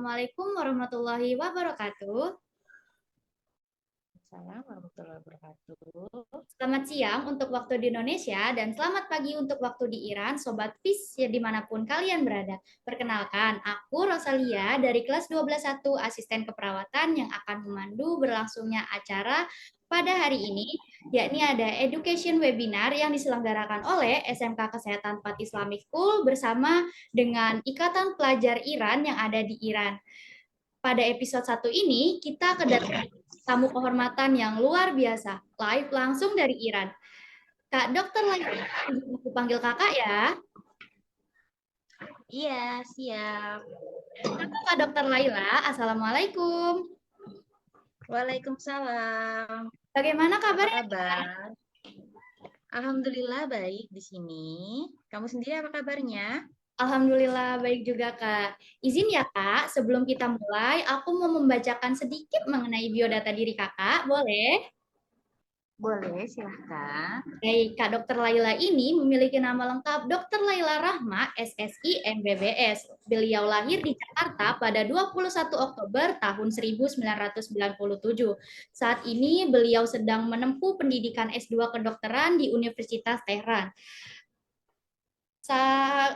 Assalamualaikum warahmatullahi wabarakatuh. Assalamualaikum warahmatullahi wabarakatuh. Selamat siang untuk waktu di Indonesia dan selamat pagi untuk waktu di Iran, Sobat FIS ya dimanapun kalian berada. Perkenalkan, aku Rosalia dari kelas 12.1 Asisten Keperawatan yang akan memandu berlangsungnya acara pada hari ini, yakni ada Education Webinar yang diselenggarakan oleh SMK Kesehatan Pat Islamic School bersama dengan Ikatan Pelajar Iran yang ada di Iran. Pada episode 1 ini, kita kedatangan tamu kehormatan yang luar biasa, live langsung dari Iran. Kak Dokter Laila, aku panggil kakak ya. Iya, siap. Kak Dokter Laila, Assalamualaikum. Waalaikumsalam. Bagaimana Apa kabarnya? kabar? Alhamdulillah baik di sini. Kamu sendiri apa kabarnya? Alhamdulillah baik juga Kak. Izin ya Kak, sebelum kita mulai, aku mau membacakan sedikit mengenai biodata diri Kakak, boleh? Boleh, silahkan. Baik, Kak Dokter Laila ini memiliki nama lengkap Dokter Laila Rahma, SSI, MBBS. Beliau lahir di Jakarta pada 21 Oktober tahun 1997. Saat ini beliau sedang menempuh pendidikan S2 kedokteran di Universitas Tehran.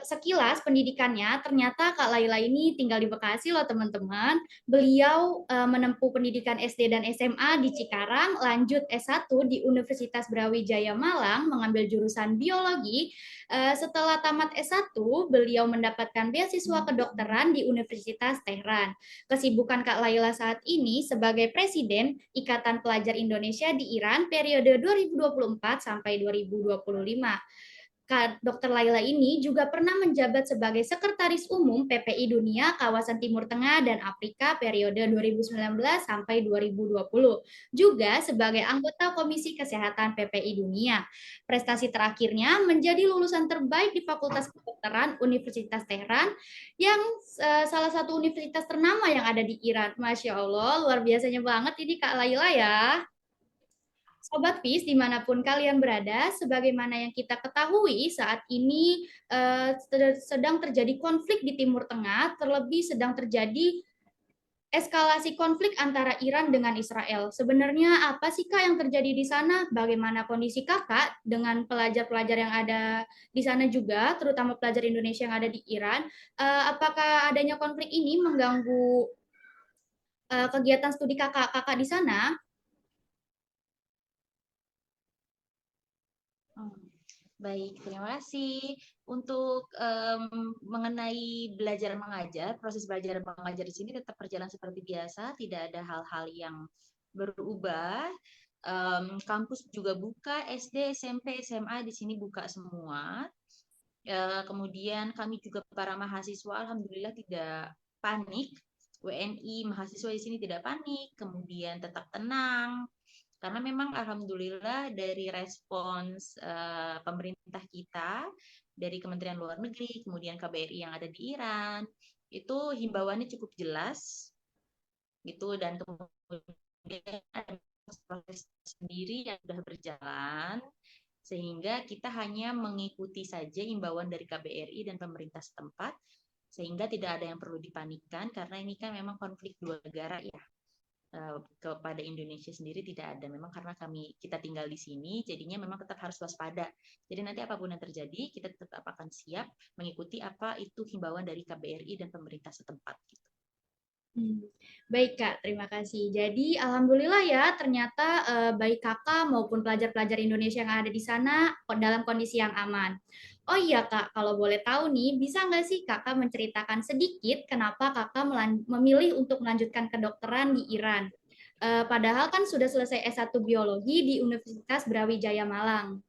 Sekilas pendidikannya, ternyata Kak Laila ini tinggal di Bekasi loh teman-teman. Beliau menempuh pendidikan SD dan SMA di Cikarang, lanjut S1 di Universitas Brawijaya Malang, mengambil jurusan biologi. Setelah tamat S1, beliau mendapatkan beasiswa kedokteran di Universitas Tehran. Kesibukan Kak Laila saat ini sebagai Presiden Ikatan Pelajar Indonesia di Iran periode 2024 sampai 2025. Kak Dr. Laila ini juga pernah menjabat sebagai Sekretaris Umum PPI Dunia Kawasan Timur Tengah dan Afrika periode 2019 sampai 2020. Juga sebagai anggota Komisi Kesehatan PPI Dunia. Prestasi terakhirnya menjadi lulusan terbaik di Fakultas Kedokteran Universitas Tehran yang salah satu universitas ternama yang ada di Iran. Masya Allah, luar biasanya banget ini Kak Laila ya. Sobat FIS, dimanapun kalian berada, sebagaimana yang kita ketahui saat ini sedang terjadi konflik di Timur Tengah, terlebih sedang terjadi eskalasi konflik antara Iran dengan Israel. Sebenarnya apa sih Kak yang terjadi di sana? Bagaimana kondisi Kakak dengan pelajar-pelajar yang ada di sana juga, terutama pelajar Indonesia yang ada di Iran? Apakah adanya konflik ini mengganggu kegiatan studi kakak-kakak di sana? Hmm, Baik, terima kasih. Untuk mengenai belajar mengajar, proses belajar mengajar di sini tetap berjalan seperti biasa, tidak ada hal-hal yang berubah. Kampus juga buka, SD, SMP, SMA di sini buka semua. Kemudian kami juga para mahasiswa alhamdulillah tidak panik. WNI mahasiswa di sini tidak panik, kemudian tetap tenang karena memang alhamdulillah dari respons pemerintah kita dari Kementerian Luar Negeri, kemudian KBRI yang ada di Iran, itu himbauannya cukup jelas gitu dan kemudian ada proses sendiri yang sudah berjalan sehingga kita hanya mengikuti saja imbauan dari KBRI dan pemerintah setempat sehingga tidak ada yang perlu dipanikkan karena ini kan memang konflik dua negara ya. Kepada Indonesia sendiri tidak ada memang karena kita tinggal di sini jadinya memang tetap harus waspada jadi nanti apapun yang terjadi kita tetap akan siap mengikuti apa itu himbauan dari KBRI dan pemerintah setempat gitu. Hmm, baik Kak, terima kasih. Jadi alhamdulillah ya ternyata baik Kakak maupun pelajar-pelajar Indonesia yang ada di sana dalam kondisi yang aman. Oh iya Kak, kalau boleh tahu nih, bisa nggak sih Kakak menceritakan sedikit kenapa Kakak memilih untuk melanjutkan kedokteran di Iran? Padahal kan sudah selesai S1 Biologi di Universitas Brawijaya Malang.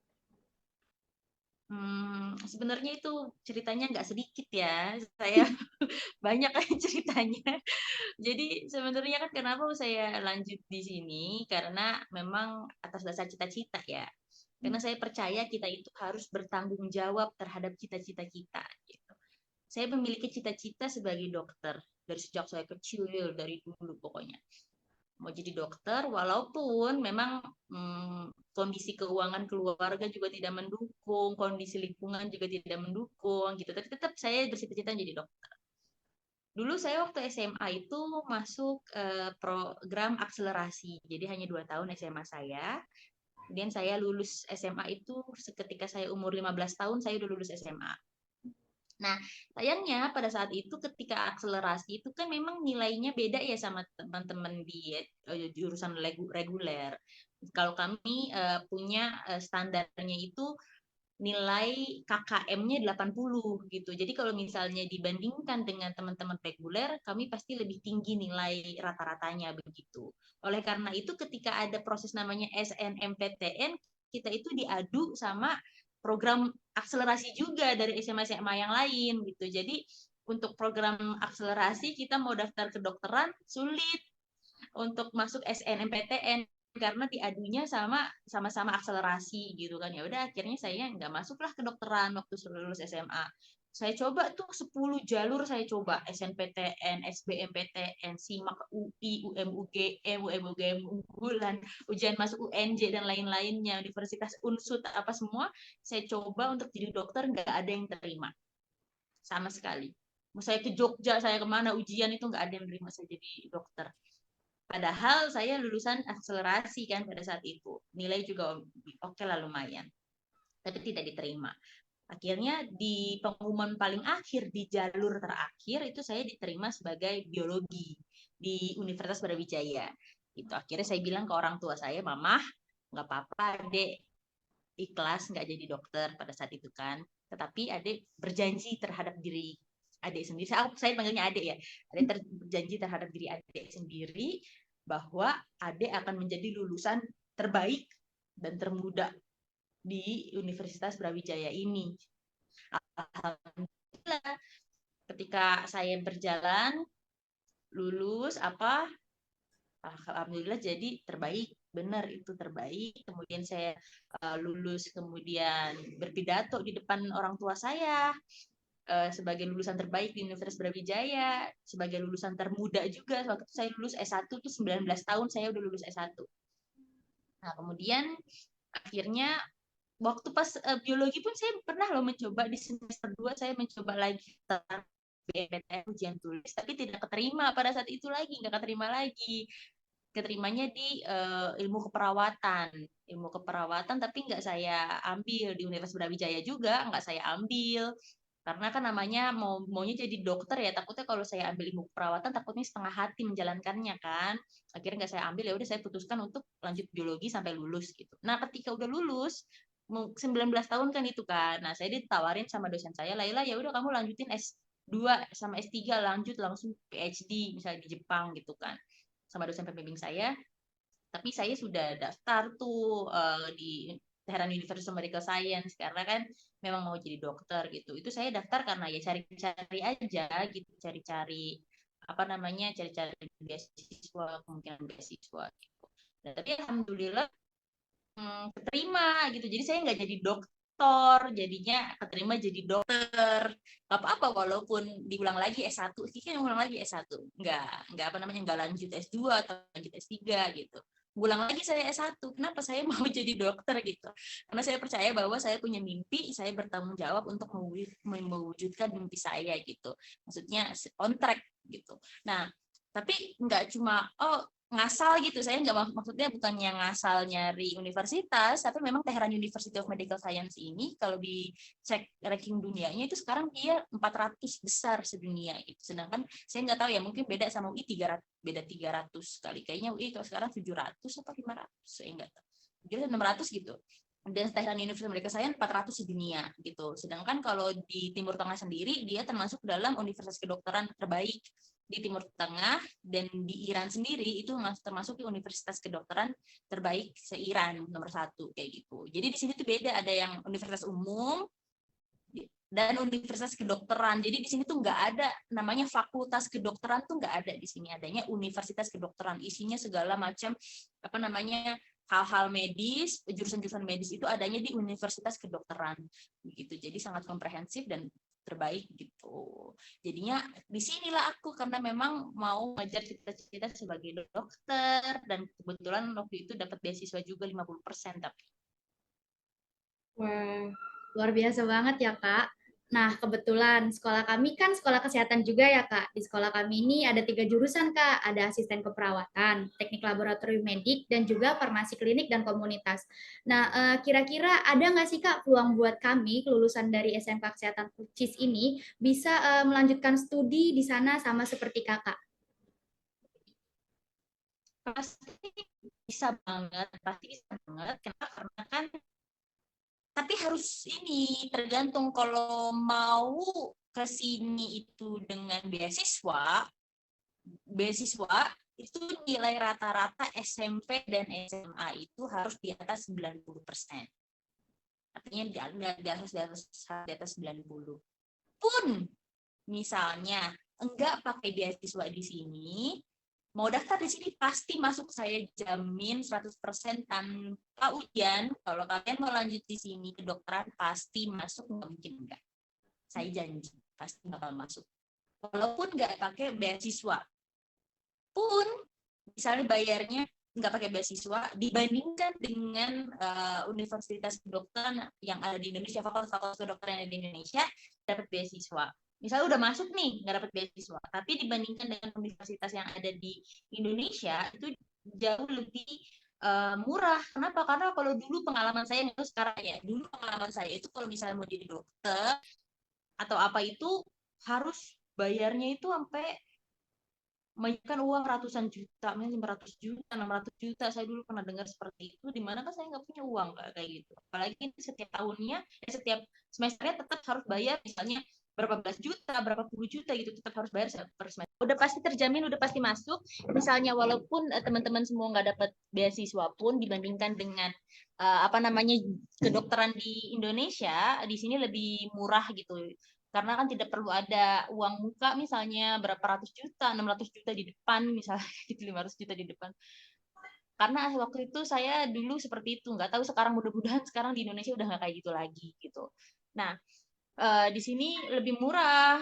Sebenarnya itu ceritanya nggak sedikit ya saya banyak kan ceritanya. Jadi sebenarnya kan kenapa saya lanjut di sini karena memang atas dasar cita-cita ya. Karena saya percaya kita itu harus bertanggung jawab terhadap cita-cita kita gitu. Saya memiliki cita-cita sebagai dokter dari sejak saya kecil dari dulu pokoknya. Mau jadi dokter walaupun memang kondisi keuangan keluarga juga tidak mendukung, kondisi lingkungan juga tidak mendukung gitu. Tapi tetap saya bercita-cita menjadi dokter. Dulu saya waktu SMA itu masuk program akselerasi, jadi hanya 2 tahun SMA saya. Kemudian saya lulus SMA itu ketika saya umur 15 tahun, saya udah lulus SMA. Nah, sayangnya pada saat itu ketika akselerasi itu kan memang nilainya beda ya sama teman-teman di jurusan reguler. Kalau kami punya standarnya itu nilai KKM-nya 80 gitu. Jadi kalau misalnya dibandingkan dengan teman-teman reguler, kami pasti lebih tinggi nilai rata-ratanya begitu. Oleh karena itu ketika ada proses namanya SNMPTN, kita itu diadu sama program akselerasi juga dari SMA-SMA yang lain gitu. Jadi untuk program akselerasi kita mau daftar kedokteran sulit, untuk masuk SNMPTN karena diadunya sama-sama akselerasi gitu kan. Ya udah akhirnya saya nggak masuklah kedokteran waktu lulus SMA. Saya coba tuh 10 jalur, saya coba SNPTN, SBMPTN, SIMAK UI, UMUGM, UMUGM unggulan, ujian masuk UNJ dan lain-lainnya, Universitas Unsut apa semua saya coba untuk jadi dokter, nggak ada yang terima sama sekali. Mau saya ke Jogja, saya kemana ujian itu nggak ada yang terima saya jadi dokter. Padahal saya lulusan akselerasi kan pada saat itu. Nilai juga oke lah lumayan. Tapi tidak diterima. Akhirnya di pengumuman paling akhir, di jalur terakhir, itu saya diterima sebagai biologi di Universitas Brawijaya. Itu akhirnya saya bilang ke orang tua saya, Mama, nggak apa-apa, Dek, ikhlas nggak jadi dokter pada saat itu kan. Tetapi Adek berjanji terhadap diri Adek sendiri. Saya panggilnya Adek ya. Adek berjanji terhadap diri Adek sendiri bahwa Adek akan menjadi lulusan terbaik dan termuda di Universitas Brawijaya ini. Alhamdulillah, ketika saya berjalan lulus alhamdulillah jadi terbaik, benar itu terbaik. Kemudian saya lulus, kemudian berpidato di depan orang tua saya sebagai lulusan terbaik di Universitas Brawijaya, sebagai lulusan termuda juga. Waktu itu saya lulus S1 tuh 19 tahun saya udah lulus S1. Nah, kemudian akhirnya waktu pas biologi pun saya pernah loh mencoba di semester 2 saya mencoba lagi BMPTN ujian tulis tapi tidak keterima pada saat itu lagi, nggak keterima lagi. Keterimanya di ilmu keperawatan tapi nggak saya ambil di Universitas Brawijaya juga, nggak saya ambil karena kan namanya maunya jadi dokter ya, takutnya kalau saya ambil ilmu keperawatan takutnya setengah hati menjalankannya kan. Akhirnya nggak saya ambil, ya udah saya putuskan untuk lanjut biologi sampai lulus gitu. Nah ketika udah lulus 19 tahun kan itu kan, nah saya ditawarin sama dosen saya, Laila ya udah kamu lanjutin S2 sama S3, lanjut langsung PhD misalnya di Jepang gitu kan, sama dosen pembimbing saya. Tapi saya sudah daftar tuh di Tehran University of Medical Science karena kan memang mau jadi dokter gitu. Itu saya daftar karena ya cari-cari aja gitu, cari-cari apa namanya, cari-cari beasiswa, kemungkinan beasiswa gitu. Dan tapi alhamdulillah keterima gitu. Jadi saya nggak jadi dokter, jadinya keterima jadi dokter. Gak apa-apa walaupun diulang lagi S1, Kiki ulang lagi S1. Nggak apa namanya, nggak lanjut S2 atau lanjut S3 gitu. Ulang lagi saya S1. Kenapa saya mau jadi dokter gitu? Karena saya percaya bahwa saya punya mimpi, saya bertanggung jawab untuk mewujudkan mimpi saya gitu. Maksudnya on track gitu. Nah, tapi nggak cuma ngasal gitu, saya nggak, maksudnya bukan yang ngasal nyari universitas, tapi memang Tehran University of Medical Science ini kalau dicek ranking dunianya itu sekarang dia 400 besar sedunia gitu. Sedangkan saya nggak tahu ya, mungkin beda sama UI 300, beda 300 kali, kayaknya UI kalau sekarang 700 atau 500, saya nggak tahu, jadi 600 gitu. Dan Tehran University of Medical Science 400 di dunia gitu. Sedangkan kalau di Timur Tengah sendiri dia termasuk dalam universitas kedokteran terbaik di Timur Tengah, dan di Iran sendiri itu termasuk di universitas kedokteran terbaik se-Iran nomor 1 kayak gitu. Jadi di sini tuh beda, ada yang universitas umum dan universitas kedokteran. Jadi di sini tuh nggak ada namanya fakultas kedokteran, tuh nggak ada di sini, adanya universitas kedokteran, isinya segala macam apa namanya hal-hal medis, jurusan-jurusan medis itu adanya di universitas kedokteran gitu. Jadi sangat komprehensif dan terbaik gitu. Jadinya disinilah aku karena memang mau mengejar cita-cita sebagai dokter, dan kebetulan waktu itu dapat beasiswa juga 50% tapi. Wah, luar biasa banget ya, Kak. Nah, kebetulan sekolah kami kan sekolah kesehatan juga ya, Kak. Di sekolah kami ini ada 3 jurusan, Kak. Ada asisten keperawatan, teknik laboratorium medik, dan juga farmasi klinik dan komunitas. Nah, kira-kira ada nggak sih, Kak, peluang buat kami, kelulusan dari SMK Kesehatan CIS ini, bisa melanjutkan studi di sana sama seperti Kakak? Pasti bisa banget, pasti bisa banget. Kenapa? Karena kan, tapi harus ini tergantung kalau mau ke sini itu dengan beasiswa, beasiswa itu nilai rata-rata SMP dan SMA itu harus di atas 90%. Artinya di atas 90. Pun misalnya enggak pakai beasiswa di sini, mau daftar di sini pasti masuk, saya jamin 100% tanpa ujian. Kalau kalian mau lanjut di sini kedokteran pasti masuk, nggak mungkin enggak. Saya janji pasti bakal masuk. Walaupun nggak pakai beasiswa pun, misalnya bayarnya nggak pakai beasiswa dibandingkan dengan universitas kedokteran yang ada di Indonesia, fakultas kedokteran yang ada di Indonesia dapat beasiswa. Misalnya udah masuk nih nggak dapat beasiswa, tapi dibandingkan dengan universitas yang ada di Indonesia itu jauh lebih murah. Kenapa? Karena kalau dulu pengalaman saya itu sekarang ya, dulu pengalaman saya itu kalau misalnya mau jadi dokter atau apa itu harus bayarnya itu sampai menyiapkan uang ratusan juta, mungkin 500 juta, 600 juta. Saya dulu pernah dengar seperti itu, di mana kan saya nggak punya uang kayak gitu. Apalagi setiap tahunnya, setiap semesternya tetap harus bayar, misalnya berapa belas juta, berapa puluh juta gitu, tetap harus bayar per semester. Udah pasti terjamin, udah pasti masuk. Misalnya walaupun teman-teman semua nggak dapat beasiswa pun, dibandingkan dengan apa namanya kedokteran di Indonesia, di sini lebih murah gitu, karena kan tidak perlu ada uang muka, misalnya berapa ratus juta, 600 juta di depan misalnya gitu, 500 juta di depan. Karena waktu itu saya dulu seperti itu, nggak tahu sekarang, mudah-mudahan sekarang di Indonesia udah nggak kayak gitu lagi gitu. Nah, di sini lebih murah,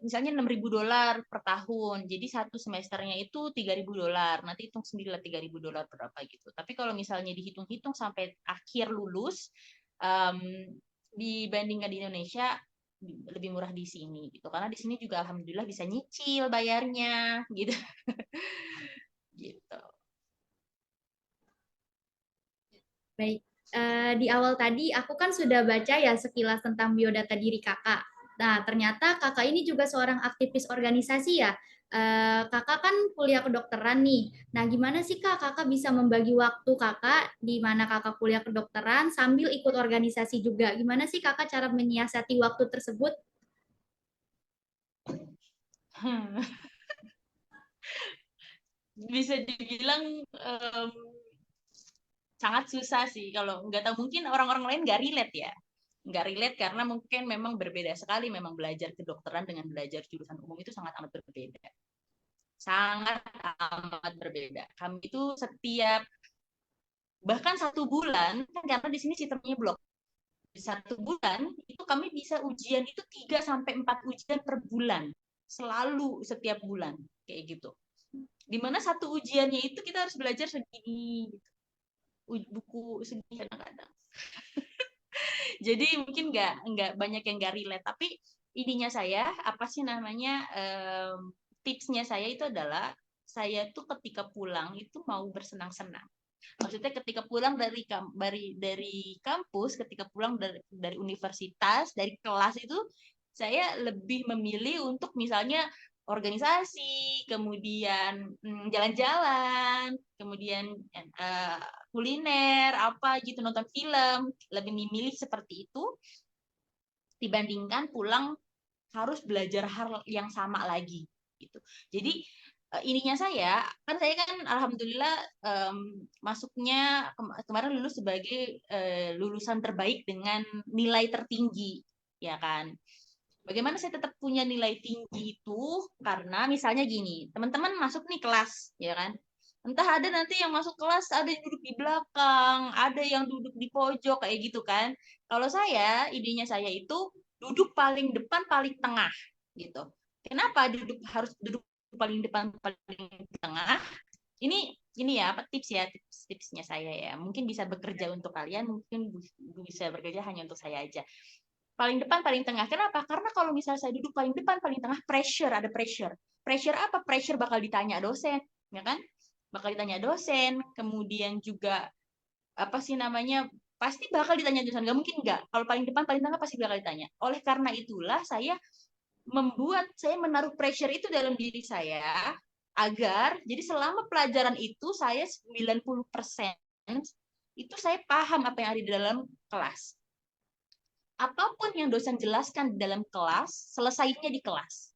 misalnya $6.000 per tahun, jadi satu semesternya itu $3.000, nanti hitung sendiri lah $3.000 berapa gitu. Tapi kalau misalnya dihitung-hitung sampai akhir lulus, um, dibandingkan di Indonesia lebih murah di sini gitu, karena di sini juga alhamdulillah bisa nyicil bayarnya gitu. Gitu. Baik, di awal tadi aku kan sudah baca ya sekilas tentang biodata diri kakak. Nah, ternyata kakak ini juga seorang aktivis organisasi ya. Kakak kan kuliah kedokteran nih. Nah, gimana sih kak kakak bisa membagi waktu kakak di mana kakak kuliah kedokteran sambil ikut organisasi juga? Gimana sih kakak cara menyiasati waktu tersebut? Bisa dibilang sangat susah sih, kalau nggak tahu, mungkin orang-orang lain nggak relate ya, nggak relate karena mungkin memang berbeda sekali, memang belajar kedokteran dengan belajar jurusan umum itu sangat amat berbeda, sangat amat berbeda. Kami itu setiap, bahkan 1 bulan kan, karena di sini sistemnya blok, 1 bulan itu kami bisa ujian itu 3 sampai 4 ujian per bulan, selalu setiap bulan kayak gitu, dimana satu ujiannya itu kita harus belajar segini gitu. Buku segini kadang-kadang. Jadi mungkin nggak banyak yang nggak relate, tapi ininya saya apa sih namanya, tipsnya saya itu adalah, saya tuh ketika pulang itu mau bersenang-senang. Maksudnya ketika pulang dari kampus, ketika pulang dari universitas, dari kelas itu, saya lebih memilih untuk misalnya organisasi, kemudian jalan-jalan, kemudian kuliner apa gitu, nonton film, lebih memilih seperti itu dibandingkan pulang harus belajar hal yang sama lagi gitu. Jadi ininya saya kan alhamdulillah masuknya kemarin lulus sebagai lulusan terbaik dengan nilai tertinggi, ya kan. Bagaimana saya tetap punya nilai tinggi itu? Karena misalnya gini, teman-teman masuk nih kelas, ya kan? Entah ada nanti yang masuk kelas, ada yang duduk di belakang, ada yang duduk di pojok, kayak gitu kan. Kalau saya, idenya saya itu duduk paling depan, paling tengah, gitu. Kenapa harus duduk paling depan, paling tengah? Ini ya, apa tips ya, tipsnya saya ya. Mungkin bisa bekerja untuk kalian, mungkin bisa bekerja hanya untuk saya aja. Paling depan, paling tengah. Kenapa? Karena kalau misalnya saya duduk paling depan, paling tengah, ada pressure. Pressure apa? Pressure bakal ditanya dosen, ya kan? Bakal ditanya dosen, kemudian juga apa sih namanya? Pasti bakal ditanya dosen. Gak mungkin nggak. Kalau paling depan, paling tengah pasti bakal ditanya. Oleh karena itulah saya menaruh pressure itu dalam diri saya agar jadi selama pelajaran itu saya 90% itu saya paham apa yang ada di dalam kelas. Apapun yang dosen jelaskan di dalam kelas, selesainya di kelas.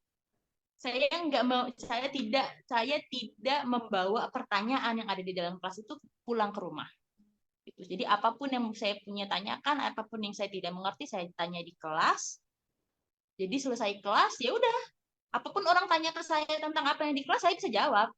Saya tidak membawa pertanyaan yang ada di dalam kelas itu pulang ke rumah. Gitu. Jadi apapun yang saya punya tanyakan, apapun yang saya tidak mengerti, saya tanya di kelas. Jadi selesai kelas, ya udah. Apapun orang tanya ke saya tentang apa yang di kelas, saya bisa jawab.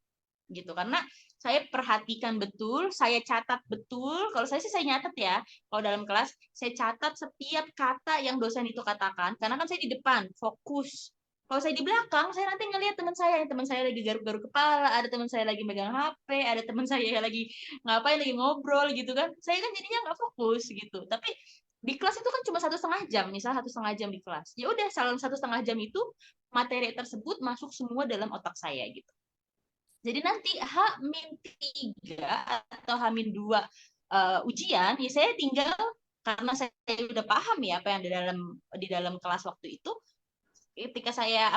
Gitu. Karena saya perhatikan betul, saya catat betul. Kalau saya sih saya nyatet ya. Kalau dalam kelas, saya catat setiap kata yang dosen itu katakan. Karena kan saya di depan, fokus. Kalau saya di belakang, saya nanti ngelihat teman saya lagi garuk-garuk kepala, ada teman saya lagi megang HP, ada teman saya lagi ngapain, lagi ngobrol gitu kan. Saya kan jadinya nggak fokus gitu. Tapi di kelas itu kan cuma 1,5 jam, misal 1,5 jam di kelas. Ya udah, salah 1,5 jam itu materi tersebut masuk semua dalam otak saya gitu. Jadi nanti H-3 atau H-2 ujian, ya saya tinggal karena saya udah paham ya apa yang di dalam kelas waktu itu. Ketika saya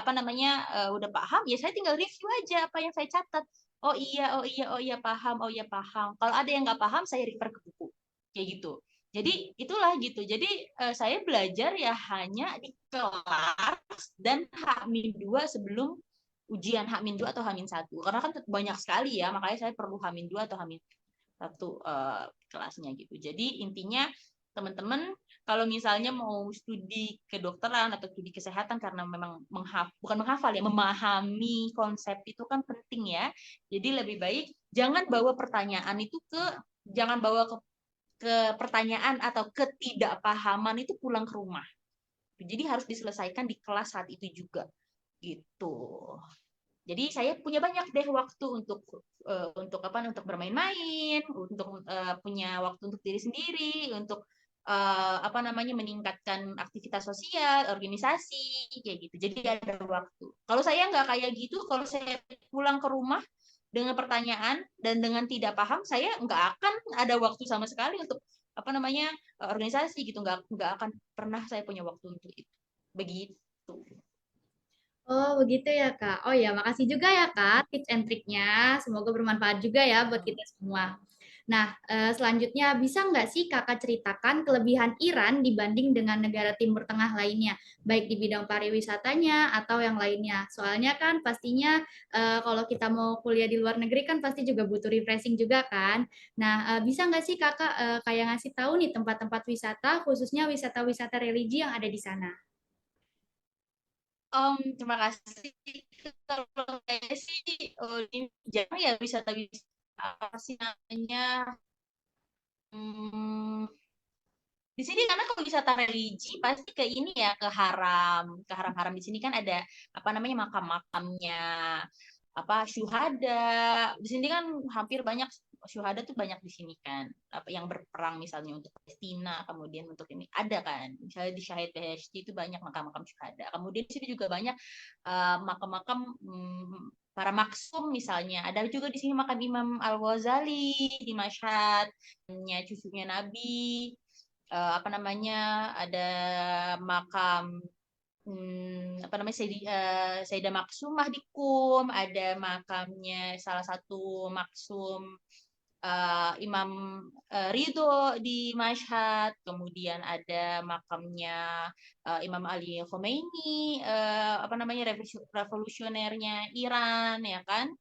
udah paham, ya saya tinggal review aja apa yang saya catat. Oh iya, oh iya, oh iya paham, oh iya paham. Kalau ada yang nggak paham, saya refer ke buku, kayak gitu. Jadi itulah gitu. Jadi saya belajar ya hanya di kelas dan H-2 sebelum ujian H-2 atau H-1. Karena kan banyak sekali ya, makanya saya perlu H-2 atau H-1 kelasnya gitu. Jadi intinya teman-teman kalau misalnya mau studi kedokteran atau studi kesehatan karena memang bukan menghafal ya, memahami konsep itu kan penting ya. Jadi lebih baik jangan bawa pertanyaan itu jangan bawa ke pertanyaan atau ketidakpahaman itu pulang ke rumah. Jadi harus diselesaikan di kelas saat itu juga gitu. Jadi saya punya banyak deh waktu untuk bermain-main, untuk punya waktu untuk diri sendiri, untuk meningkatkan aktivitas sosial, organisasi kayak gitu. Jadi ada waktu. Kalau saya nggak kayak gitu, kalau saya pulang ke rumah dengan pertanyaan dan dengan tidak paham, saya nggak akan ada waktu sama sekali untuk organisasi gitu. Nggak akan pernah saya punya waktu untuk itu. Begitu. Oh, begitu ya, Kak. Oh ya, makasih juga ya, Kak, tips and triknya. Semoga bermanfaat juga ya buat kita semua. Nah, selanjutnya bisa nggak sih Kakak ceritakan kelebihan Iran dibanding dengan negara Timur Tengah lainnya, baik di bidang pariwisatanya atau yang lainnya? Soalnya kan pastinya kalau kita mau kuliah di luar negeri kan pasti juga butuh refreshing juga kan. Nah, bisa nggak sih Kakak kayak ngasih tahu nih tempat-tempat wisata, khususnya wisata-wisata religi yang ada di sana? Terima kasih. Kalau saya sih ini jarang ya wisata-wisata apa sih namanya hmm, di sini karena kalau wisata religi pasti ke ini ya ke haram-haram di sini kan ada makam-makamnya syuhada di sini kan hampir banyak syuhada tuh banyak di sini kan yang berperang misalnya untuk Palestina kemudian untuk ini ada kan misalnya di Syahid Beheshti itu banyak makam-makam syuhada kemudian di sini juga banyak makam-makam para maksum misalnya ada juga di sini makam Imam Al-Ghazali di Mashhad cucunya Nabi ada makam Sayyidah Maksumah di Qum, ada makamnya salah satu maksum Imam Ridho di Mashhad, kemudian ada makamnya Imam Ali Khomeini, revolusionernya Iran, ya kan?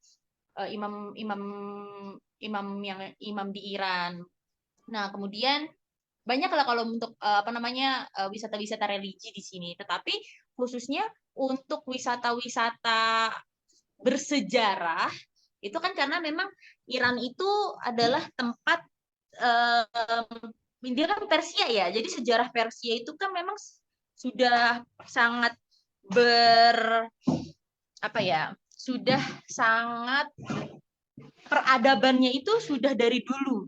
Imam imam imam di Iran. Nah, kemudian banyak lah kalau untuk wisata-wisata religi di sini. Tetapi khususnya untuk wisata-wisata bersejarah itu kan karena memang Iran itu adalah tempat dia kan Persia ya. Jadi sejarah Persia itu kan memang sudah sangat ber apa ya? Sudah sangat peradabannya itu sudah dari dulu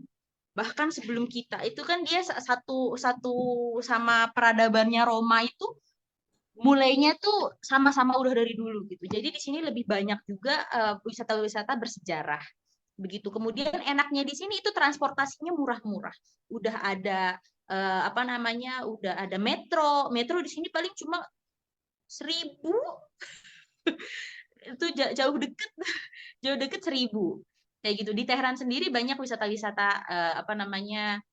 Bahkan sebelum kita itu kan dia satu sama peradabannya Roma itu mulainya tuh sama-sama udah dari dulu gitu. Jadi di sini lebih banyak juga wisata-wisata bersejarah. Begitu. Kemudian enaknya di sini itu transportasinya murah-murah. Udah ada apa namanya? Udah ada metro. Metro di sini paling cuma 1.000, itu jauh deket, jauh deket 1.000 kayak gitu. Di Teheran sendiri banyak wisata-wisata apa namanya,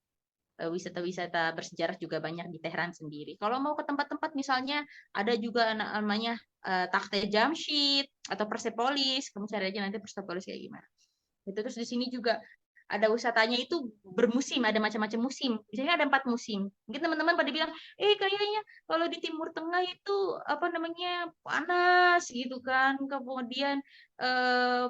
wisata-wisata bersejarah juga banyak di Teheran sendiri. Kalau mau ke tempat-tempat misalnya ada juga namanya Takhte Jamshid atau Persepolis, kamu cari aja nanti Persepolis kayak gimana. Itu terus di sini juga ada wisatanya itu bermusim, ada macam-macam musim. Biasanya ada 4 musim. Mungkin teman-teman pada bilang, kayaknya kalau di Timur Tengah itu apa namanya panas gitu kan. Kemudian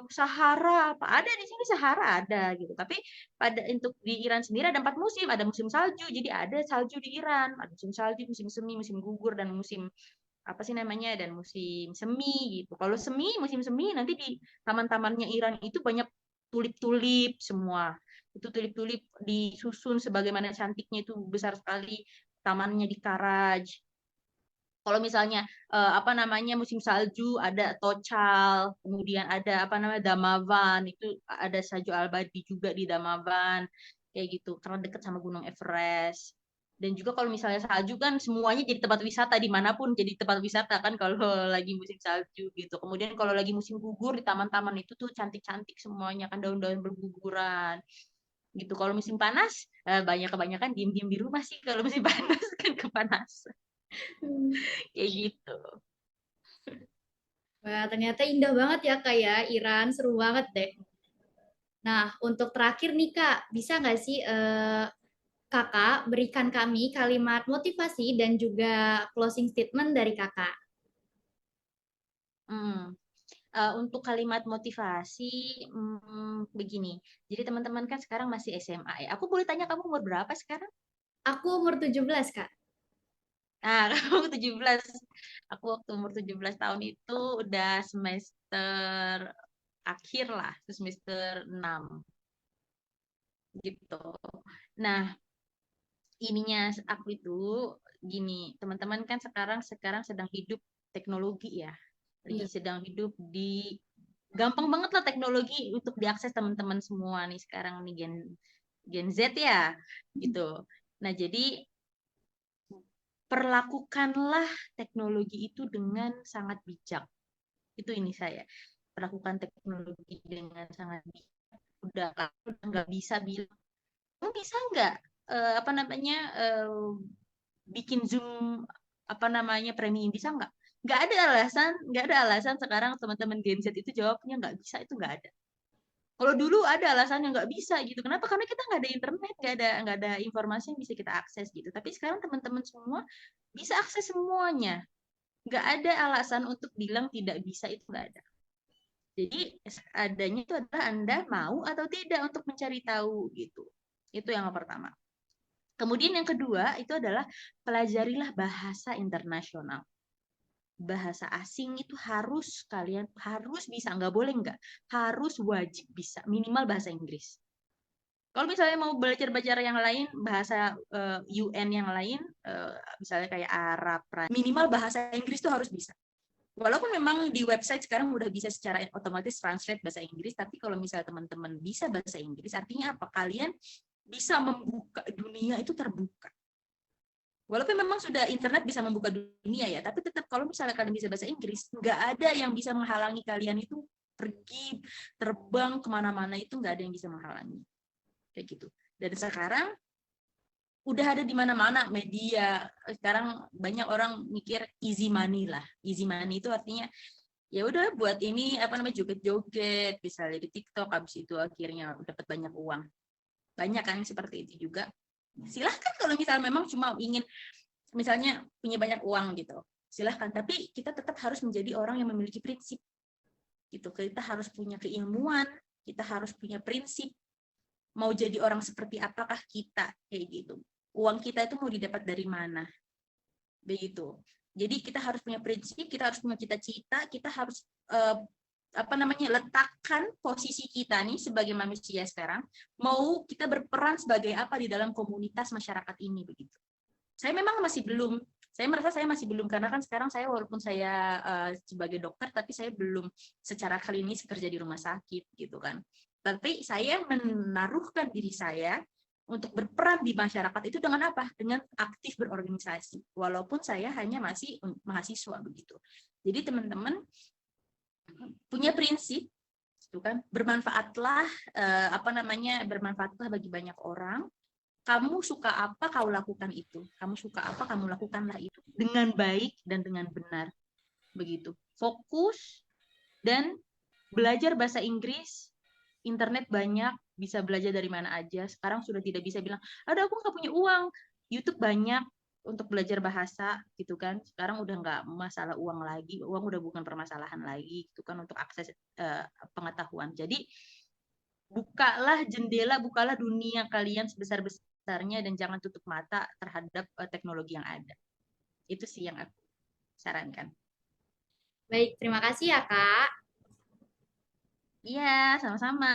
Sahara apa ada di sini Sahara ada gitu. Tapi pada untuk di Iran sendiri ada 4 musim. Ada musim salju, jadi ada salju di Iran. Ada musim salju, musim semi, musim gugur dan musim apa sih namanya dan musim semi gitu. Kalau semi, musim semi nanti di taman-tamannya Iran itu banyak tulip-tulip semua. Itu tulip-tulip disusun sebagaimana cantiknya itu besar sekali tamannya di Karaj. Kalau misalnya apa namanya musim salju ada Tocal, kemudian ada apa namanya Damavan, itu ada salju Albadi juga di Damavan kayak gitu karena dekat sama Gunung Everest. Dan juga kalau misalnya salju kan semuanya jadi tempat wisata dimanapun jadi tempat wisata kan kalau lagi musim salju gitu. Kemudian kalau lagi musim gugur di taman-taman itu tuh cantik-cantik semuanya kan daun-daun berguguran gitu. Kalau musim panas banyak kebanyakan diem-diem di rumah sih kalau musim panas kan kepanasan kayak gitu. Wah, ternyata indah banget ya Kak ya, Iran, seru banget deh. Nah, untuk terakhir nih Kak, bisa nggak sih Kakak berikan kami kalimat motivasi dan juga closing statement dari Kakak? Hmm. Untuk kalimat motivasi, begini. Jadi teman-teman kan sekarang masih SMA ya. Aku boleh tanya kamu umur berapa sekarang? Aku umur 17 Kak. Nah, kamu 17. Aku waktu umur 17 tahun itu udah semester akhir lah, semester 6 gitu. Nah, ininya aku itu gini, teman-teman kan sekarang sedang hidup teknologi ya. Lagi Iya. sedang hidup di gampang banget lah teknologi untuk diakses teman-teman semua nih sekarang nih Gen Gen Z ya gitu. Nah, jadi perlakukanlah teknologi itu dengan sangat bijak. Itu ini saya. Perlakukan teknologi dengan sangat bijak. Udah nggak bisa bilang, kamu bisa nggak apa namanya bikin Zoom apa namanya premium bisa nggak? Nggak ada alasan sekarang teman-teman Gen Z itu jawabnya nggak bisa itu nggak ada. Kalau dulu ada alasan yang nggak bisa gitu. Kenapa? Karena kita nggak ada internet, nggak ada informasi yang bisa kita akses gitu. Tapi sekarang teman-teman semua bisa akses semuanya. Nggak ada alasan untuk bilang tidak bisa itu nggak ada. Jadi adanya itu adalah Anda mau atau tidak untuk mencari tahu gitu. Itu yang pertama. Kemudian yang kedua itu adalah pelajarilah bahasa internasional. Bahasa asing itu harus kalian harus bisa, nggak boleh nggak, harus wajib bisa minimal bahasa Inggris. Kalau misalnya mau belajar-belajar yang lain, bahasa UN yang lain, misalnya kayak Arab, minimal bahasa Inggris itu harus bisa. Walaupun memang di website sekarang udah bisa secara otomatis translate bahasa Inggris, tapi kalau misalnya teman-teman bisa bahasa Inggris, artinya apa? Kalian bisa membuka dunia itu terbuka. Walaupun memang sudah internet bisa membuka dunia ya, tapi tetap kalau misalnya kalian bisa bahasa Inggris, nggak ada yang bisa menghalangi kalian itu pergi, terbang kemana-mana itu nggak ada yang bisa menghalangi. Kayak gitu. Dan sekarang udah ada di mana-mana media. Sekarang banyak orang mikir easy money lah. Easy money itu artinya ya udah buat ini apa namanya joget-joget, misalnya di TikTok, habis itu akhirnya dapat banyak uang. Banyak kan seperti itu juga. Silahkan kalau misalnya memang cuma ingin misalnya punya banyak uang gitu. Silahkan, tapi kita tetap harus menjadi orang yang memiliki prinsip. Gitu. Kita harus punya keilmuan, kita harus punya prinsip. Mau jadi orang seperti apakah kita kayak gitu. Uang kita itu mau didapat dari mana? Begitu. Jadi kita harus punya prinsip, kita harus punya cita-cita, kita harus letakkan posisi kita nih sebagai manusia sekarang, mau kita berperan sebagai apa di dalam komunitas masyarakat ini begitu. Saya memang masih belum, saya merasa saya masih belum, karena kan sekarang saya walaupun saya sebagai dokter, tapi saya belum secara klinis kerja di rumah sakit gitu kan. Tapi saya menaruhkan diri saya untuk berperan di masyarakat itu dengan apa? Dengan aktif berorganisasi. Walaupun saya hanya masih mahasiswa begitu. Jadi teman-teman punya prinsip, itu kan, bermanfaatlah bermanfaatlah bagi banyak orang. Kamu suka apa, kau lakukan itu. Kamu suka apa, kamu lakukanlah itu dengan baik dan dengan benar. Begitu. Fokus dan belajar bahasa Inggris. Internet banyak, bisa belajar dari mana aja. Sekarang sudah tidak bisa bilang, aduh aku nggak punya uang. YouTube banyak untuk belajar bahasa, gitu kan. Sekarang udah nggak masalah uang lagi. Uang udah bukan permasalahan lagi, gitu kan, untuk akses pengetahuan. Jadi, bukalah jendela, bukalah dunia kalian sebesar-besarnya, dan jangan tutup mata terhadap teknologi yang ada. Itu sih yang aku sarankan. Baik, terima kasih ya Kak. Iya, sama-sama.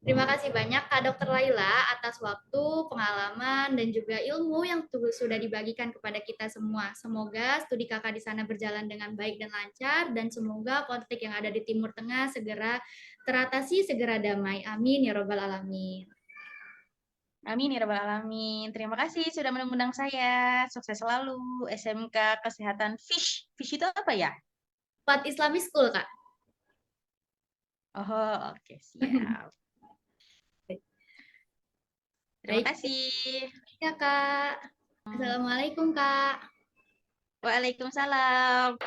Terima kasih banyak Kak Dr. Laila atas waktu, pengalaman, dan juga ilmu yang sudah dibagikan kepada kita semua. Semoga studi Kakak di sana berjalan dengan baik dan lancar, dan semoga konflik yang ada di Timur Tengah segera teratasi, segera damai. Amin ya Rabbal Alamin. Amin ya Rabbal Alamin. Terima kasih sudah mengundang saya. Sukses selalu. SMK Kesehatan FISH. FISH itu apa ya? Fat Islamic School, Kak. Oh, oke, siap. Terima kasih. Ya, Kak. Assalamualaikum, Kak. Waalaikumsalam.